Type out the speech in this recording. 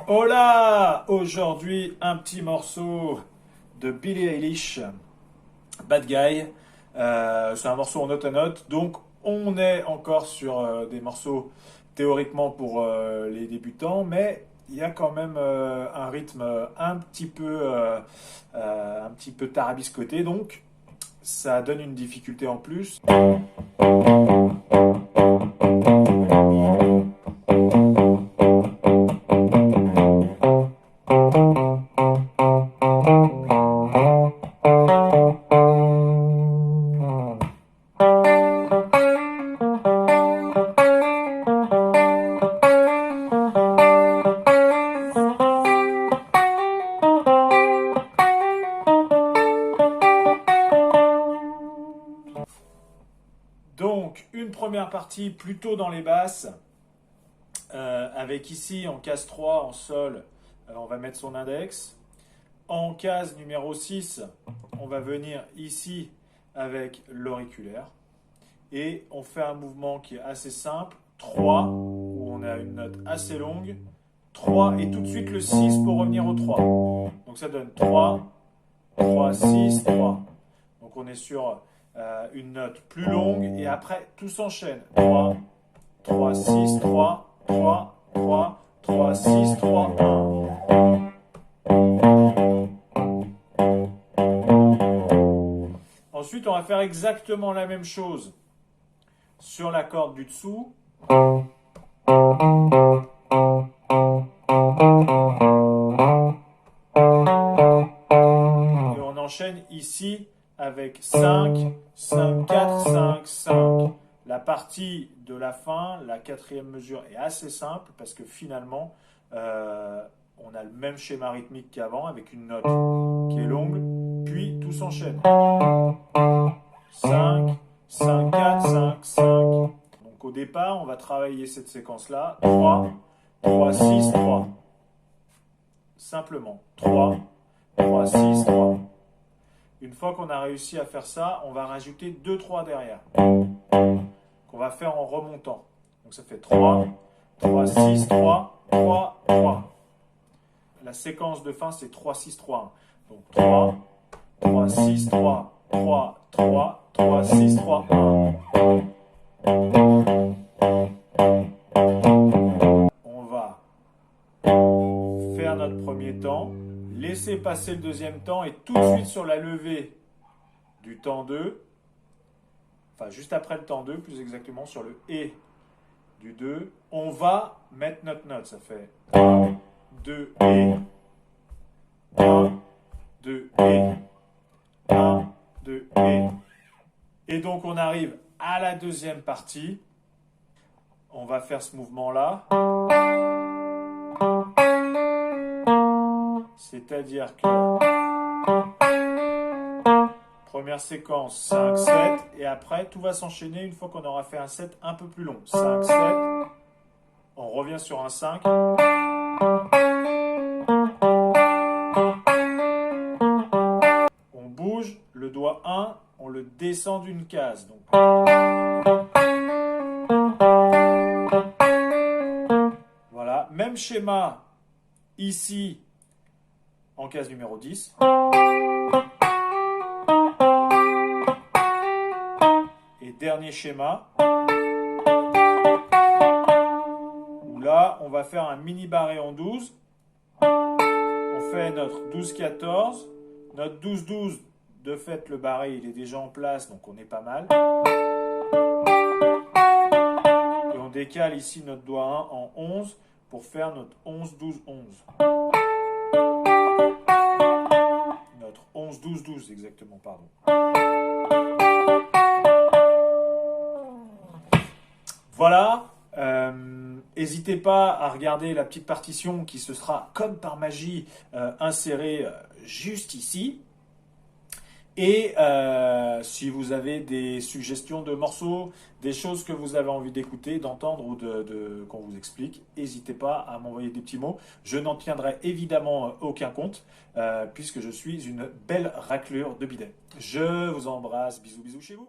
Hola! Aujourd'hui, un petit morceau de Billie Eilish, Bad Guy. C'est un morceau en note à note, donc on est encore sur des morceaux théoriquement pour les débutants, mais il y a quand même un rythme un petit peu tarabiscoté, donc ça donne une difficulté en plus. Donc, une première partie plutôt dans les basses, avec ici en case 3 en sol, on va mettre son index. En case numéro 6, on va venir ici avec l'auriculaire. Et on fait un mouvement qui est assez simple, 3, où on a une note assez longue, 3 et tout de suite le 6 pour revenir au 3. Donc ça donne 3, 3, 6, 3. Donc on est sur une note plus longue et après tout s'enchaîne. 3, 3, 6, 3, 3, 3, 3, 6, 3, 1. Ensuite, on va faire exactement la même chose sur la corde du dessous. Et on enchaîne ici avec 5, 5, 4, 5, 5. La partie de la fin, la quatrième mesure, est assez simple parce que finalement, on a le même schéma rythmique qu'avant avec une note qui est longue, puis tout s'enchaîne. 5, 5, 4, 5, 5. Donc au départ, on va travailler cette séquence-là. 3, 3, 6, 3. Simplement. 3, 3, 6, 3. Une fois qu'on a réussi à faire ça, on va rajouter 2, 3 derrière. Qu'on va faire en remontant. Donc ça fait 3, 3, 6, 3, 3, 3. La séquence de fin, c'est 3, 6, 3, 1. Donc 3, 3, 6, 3, 3, 3, 3, 6, 3, 1. On va faire notre premier temps, laisser passer le deuxième temps et tout de suite sur la levée du temps 2, enfin juste après le temps 2, plus exactement sur le et du 2, on va mettre notre note. Ça fait 1, 2 et 1, 2 et 1, 2 et. Et donc on arrive à la deuxième partie. On va faire ce mouvement-là. C'est-à-dire que première séquence 5, 7 et après tout va s'enchaîner une fois qu'on aura fait un 7 un peu plus long. 5, 7, on revient sur un 5. On bouge le doigt 1, on le descend d'une case. Donc voilà, même schéma ici en case numéro 10. Et dernier schéma où là on va faire un mini barré en 12. On fait notre 12-14, notre 12-12. De fait, le barré il est déjà en place, donc on est pas mal. Et on décale ici notre doigt 1 en 11 pour faire notre 11-12-11. Notre 11-12-12 exactement, pardon. Voilà. N'hésitez pas à regarder la petite partition qui se sera, comme par magie, insérée juste ici. Et si vous avez des suggestions de morceaux, des choses que vous avez envie d'écouter, d'entendre ou qu'on vous explique, n'hésitez pas à m'envoyer des petits mots. Je n'en tiendrai évidemment aucun compte, puisque je suis une belle raclure de bidet. Je vous embrasse, bisous bisous chez vous.